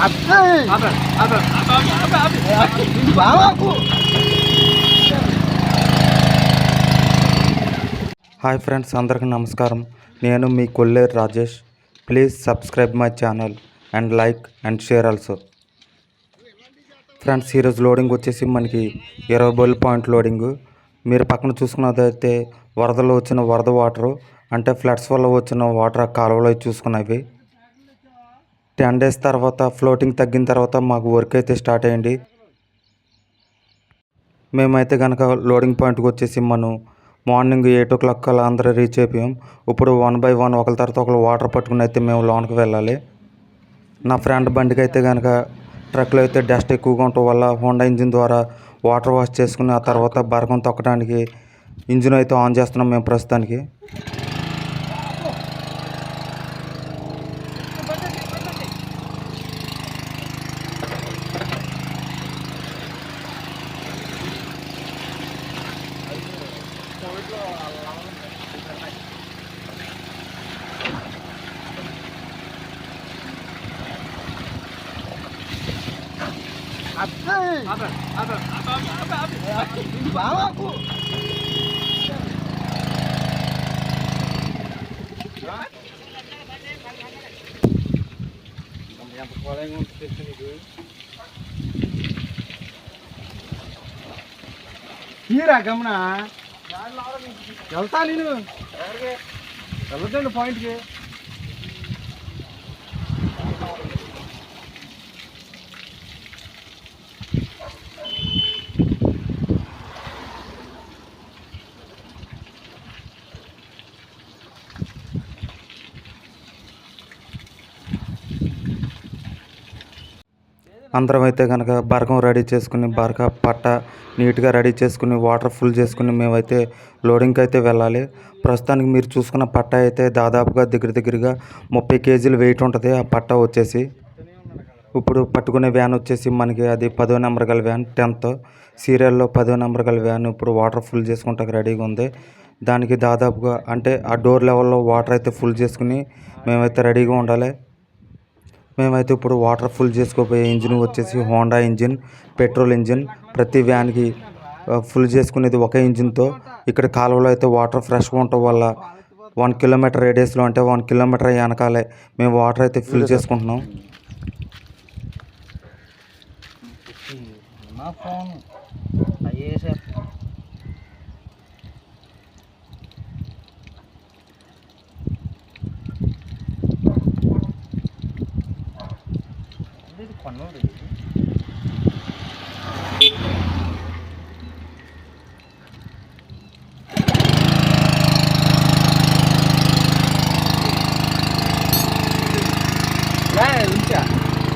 Hi friends, అందరికీ నమస్కారం. నేను మీ Kolleru Rajesh. Please subscribe my channel and like and share also. Friends, ఈరోజు లోడింగ్ వచ్చేసి మనకి 20 బోల్ పాయింట్ లోడింగు. మీరు పక్కన చూసుకున్నదైతే వరదలో వచ్చిన వరద వాటరు, అంటే ఫ్లడ్స్ వల్ల వచ్చిన వాటర్ కాలువలో చూసుకున్నవి. 10 days తర్వాత ఫ్లోటింగ్ తగ్గిన తర్వాత మాకు వర్క్ అయితే స్టార్ట్ అయ్యింది. మేమైతే కనుక లోడింగ్ పాయింట్కి వచ్చేసి మనం మార్నింగ్ 8 o'clock అలా అందరూ రీచ్ అయిపోయాం. ఇప్పుడు 1 by 1 ఒకరి తర్వాత ఒకరు వాటర్ పట్టుకుని అయితే మేము లోనికి వెళ్ళాలి. నా ఫ్రెండ్ బండికి అయితే కనుక ట్రక్లో అయితే డస్ట్ ఎక్కువగా ఉండటం వల్ల హోండా ఇంజిన్ ద్వారా వాటర్ వాష్ చేసుకుని ఆ తర్వాత బరకం తొక్కడానికి ఇంజిన్ అయితే ఆన్ చేస్తున్నాం మేము ప్రస్తుతానికి. తీరా గమన వెళ్తా నేను వెళ్ళదండి పాయింట్కి. అందరం అయితే కనుక బరకం రెడీ చేసుకుని బరక పట్ట నీట్గా రెడీ చేసుకుని వాటర్ ఫుల్ చేసుకుని మేమైతే లోడింగ్కి అయితే వెళ్ళాలి. ప్రస్తుతానికి మీరు చూసుకున్న పట్ట అయితే దాదాపుగా దగ్గరగా 30 kg వెయిట్ ఉంటుంది. ఆ పట్ట వచ్చేసి ఇప్పుడు పట్టుకునే వ్యాన్ వచ్చేసి మనకి అది 10వ నెంబర్ గల వ్యాన్, 10th సీరియల్లో 10వ నెంబర్ గల వ్యాన్ ఇప్పుడు వాటర్ ఫుల్ చేసుకుంటానికి రెడీగా ఉంది. దానికి దాదాపుగా అంటే ఆ డోర్ లెవెల్లో వాటర్ అయితే ఫుల్ చేసుకుని మేమైతే రెడీగా ఉండాలి. మేమైతే ఇప్పుడు వాటర్ ఫుల్ చేసుకోబోయే ఇంజిన్ వచ్చేసి హోండా ఇంజిన్, పెట్రోల్ ఇంజిన్. ప్రతి వ్యాన్కి ఫుల్ చేసుకునేది ఒకే ఇంజిన్తో. ఇక్కడ కాలువలో అయితే వాటర్ ఫ్రెష్గా ఉండటం వల్ల 1 kilometer రేడియస్లో అంటే 1 kilometer వెనకాలే మేము వాటర్ అయితే ఫిల్ చేసుకుంటున్నాం.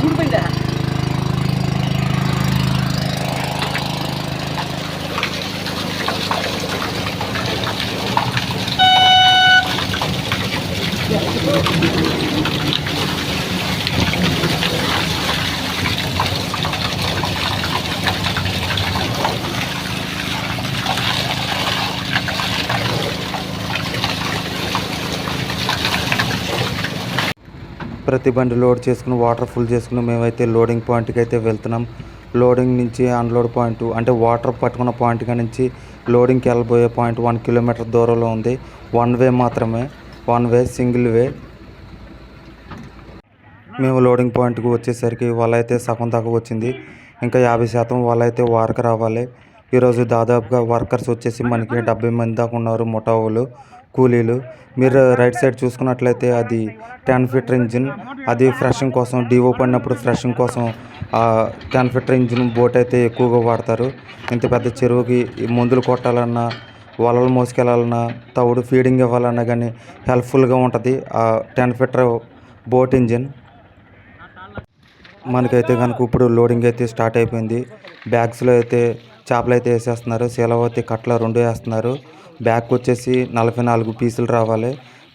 ఊడిపోయిందా ప్రతి బండి లోడ్ చేసుకుని వాటర్ ఫుల్ చేసుకుని మేమైతే లోడింగ్ పాయింట్కి అయితే వెళ్తున్నాం. లోడింగ్ నుంచి అన్లోడ్ పాయింట్ అంటే వాటర్ పట్టుకున్న పాయింట్ నుంచి లోడింగ్కి వెళ్ళబోయే పాయింట్ 1 kilometer దూరంలో ఉంది. 1 way మాత్రమే, 1 way సింగిల్ వే. మేము లోడింగ్ పాయింట్కి వచ్చేసరికి వాళ్ళైతే సగం దాకా వచ్చింది. ఇంకా 50% వాళ్ళైతే వారికి రావాలి. ఈరోజు దాదాపుగా వర్కర్స్ వచ్చేసి మనకి 70 మంది దాకా ఉన్నారు, ముఠావులు కూలీలు. మీరు రైట్ సైడ్ చూసుకున్నట్లయితే అది 10 feet ఇంజిన్. అది ఫ్రెషింగ్ కోసం, డివో పడినప్పుడు ఫ్రెషింగ్ కోసం 10 feet ఇంజిన్ బోట్ అయితే ఎక్కువగా వాడతారు. ఇంత పెద్ద చెరువుకి మందులు కొట్టాలన్నా, వలలు మోసుకెళ్ళాలన్నా, తవుడు ఫీడింగ్ ఇవ్వాలన్నా కానీ హెల్ప్ఫుల్గా ఉంటుంది ఆ 10 feet బోట్ ఇంజిన్. మనకైతే కనుక ఇప్పుడు లోడింగ్ అయితే స్టార్ట్ అయిపోయింది. బ్యాగ్స్లో అయితే చేపలు అయితే వేసేస్తున్నారు. శీలవతి కట్ల 2 వేస్తున్నారు. బ్యాగ్ వచ్చేసి 44 పీసులు రావాలి.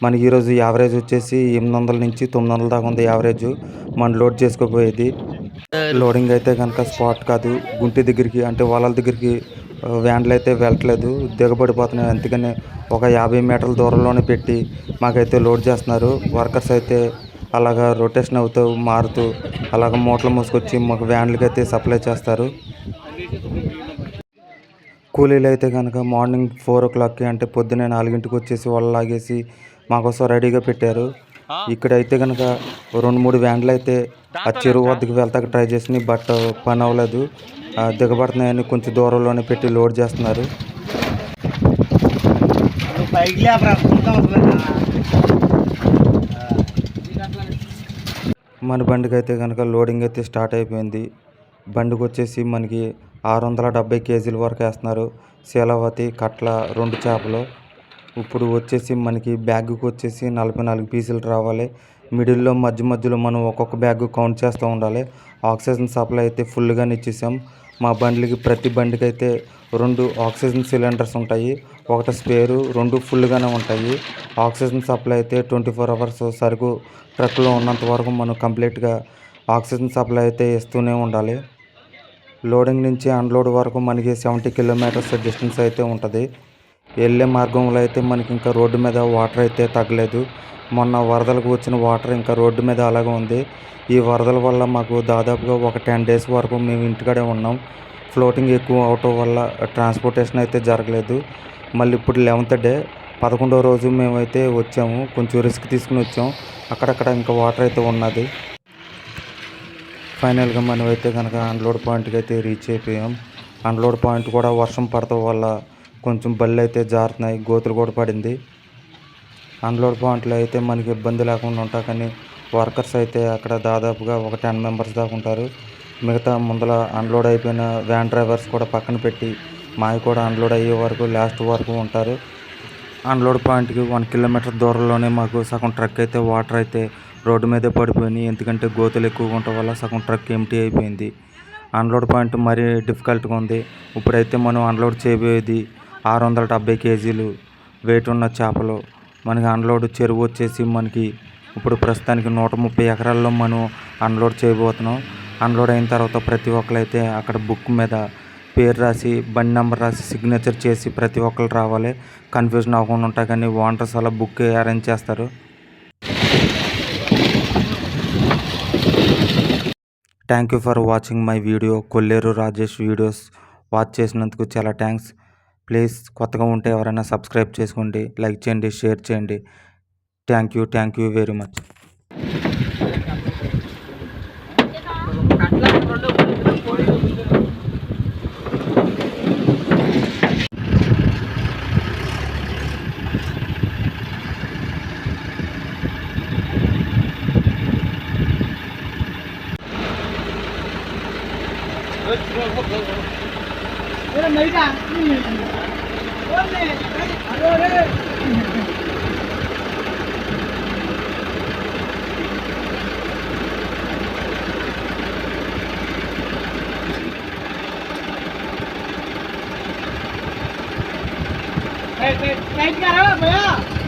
మనకి ఈరోజు యావరేజ్ వచ్చేసి 800 నుంచి 900 దాకా ఉంది యావరేజ్ మనం లోడ్ చేసుకోపోయేది. లోడింగ్ అయితే కనుక స్పాట్ కాదు, గుంటి దగ్గరికి అంటే వలల దగ్గరికి వ్యాన్లు అయితే వెళ్ళట్లేదు, దిగబడిపోతున్నాయి. అందుకని ఒక 50 మీటర్ల దూరంలోనే పెట్టి మాకైతే లోడ్ చేస్తున్నారు. వర్కర్స్ అయితే అలాగా రొటేషన్ అవుతూ మారుతూ అలాగ మూటలు మోసుకొచ్చి మాకు వ్యాన్లకి అయితే సప్లై చేస్తారు. కూలీలు అయితే కనుక మార్నింగ్ 4 o'clockకి అంటే పొద్దున్నే 4ంటికి వచ్చేసి వాళ్ళు లాగేసి మాకోసం రెడీగా పెట్టారు. ఇక్కడైతే కనుక 2-3 వ్యాన్లు అయితే ఆ చెరువు వద్దకు వెళ్తాక ట్రై చేసి బట్ పని అవ్వలేదు. దిగబడుతున్నాయని కొంచెం దూరంలోనే పెట్టి లోడ్ చేస్తున్నారు. మన బండికి అయితే కనుక లోడింగ్ అయితే స్టార్ట్ అయిపోయింది. బండికి వచ్చేసి మనకి 670 kg వరకు వేస్తున్నారు. శీలావతి, కట్ల 2 చేపలు. ఇప్పుడు వచ్చేసి మనకి బ్యాగ్కి వచ్చేసి 44 పీసులు రావాలి. మిడిల్లో మధ్యలో మనం ఒక్కొక్క బ్యాగ్ కౌంట్ చేస్తూ ఉండాలి. ఆక్సిజన్ సప్లై అయితే ఫుల్గానే ఇచ్చేసాం. మా బండ్లకి ప్రతి బండికి అయితే 2 ఆక్సిజన్ సిలిండర్స్ ఉంటాయి. ఒకటి స్పేరు, 2 ఫుల్గానే ఉంటాయి. ఆక్సిజన్ సప్లై అయితే 24 hours సరుకు ట్రక్లో ఉన్నంత వరకు మనం కంప్లీట్గా ఆక్సిజన్ సప్లై అయితే ఇస్తూనే ఉండాలి. లోడింగ్ నుంచి అన్లోడ్ వరకు మనకి 70 kilometers డిస్టెన్స్ అయితే ఉంటుంది. వెళ్ళే మార్గంలో అయితే మనకి ఇంకా రోడ్డు మీద వాటర్ అయితే తగ్గలేదు. మొన్న వరదలకు వచ్చిన వాటర్ ఇంకా రోడ్డు మీద అలాగే ఉంది. ఈ వరదల వల్ల మాకు దాదాపుగా ఒక 10 days వరకు మేము ఇంటికాడే ఉన్నాం. ఫ్లోటింగ్ ఎక్కువ అవటం వల్ల ట్రాన్స్పోర్టేషన్ అయితే జరగలేదు. మళ్ళీ ఇప్పుడు 11th day 11వ రోజు మేమైతే వచ్చాము. కొంచెం రిస్క్ తీసుకుని వచ్చాం. అక్కడక్కడ ఇంకా వాటర్ అయితే ఉన్నది. ఫైనల్గా మనం అయితే కనుక అన్లోడ్ పాయింట్కి అయితే రీచ్ అయిపోయాం. అన్లోడ్ పాయింట్ కూడా వర్షం పడటం వల్ల కొంచెం బళ్ళు అయితే జారుతున్నాయి, గోతులు కూడా పడింది. అన్లోడ్ పాయింట్లో అయితే మనకి ఇబ్బంది లేకుండా ఉంటాయి. కానీ వర్కర్స్ అయితే అక్కడ దాదాపుగా ఒక 10 members దాకా ఉంటారు. మిగతా ముందర అన్లోడ్ అయిపోయిన వ్యాన్ డ్రైవర్స్ కూడా పక్కన పెట్టి మావి కూడా అన్లోడ్ అయ్యే వరకు లాస్ట్ వరకు ఉంటారు. అన్లోడ్ పాయింట్కి 1 kilometer దూరంలోనే మాకు సగం ట్రక్ అయితే వాటర్ అయితే రోడ్డు మీదే పడిపోయినాయి. ఎందుకంటే గోతులు ఎక్కువగా ఉండటం వల్ల సగం ట్రక్ ఎంటీ అయిపోయింది. అన్లోడ్ పాయింట్ మరీ డిఫికల్ట్గా ఉంది. ఇప్పుడైతే మనం అన్లోడ్ చేయబోయేది 670 kg వెయిట్ ఉన్న చేపలు. మనకి అన్లోడ్ చెరువు వచ్చేసి మనకి ఇప్పుడు ప్రస్తుతానికి 130 ఎకరాల్లో మనం అన్లోడ్ చేయబోతున్నాం. అన్లోడ్ అయిన తర్వాత ప్రతి ఒక్కరైతే అక్కడ బుక్ మీద పేరు రాసి బండి నెంబర్ రాసి సిగ్నేచర్ చేసి ప్రతి ఒక్కరు రావాలి. కన్ఫ్యూజన్ అవ్వకుండా ఉంటాయి. కానీ ఓనర్స్ అలా బుక్ అరేంజ్ చేస్తారు. Thank you for watching my video. Kolleru Rajesh videos watch చేసినందుకు చాలా థ్యాంక్స్. ప్లీజ్ కొత్తగా ఉంటే ఎవరైనా సబ్స్క్రైబ్ చేసుకోండి, లైక్ చేయండి, షేర్ చేయండి. Thank you very much. Tight करो भैया।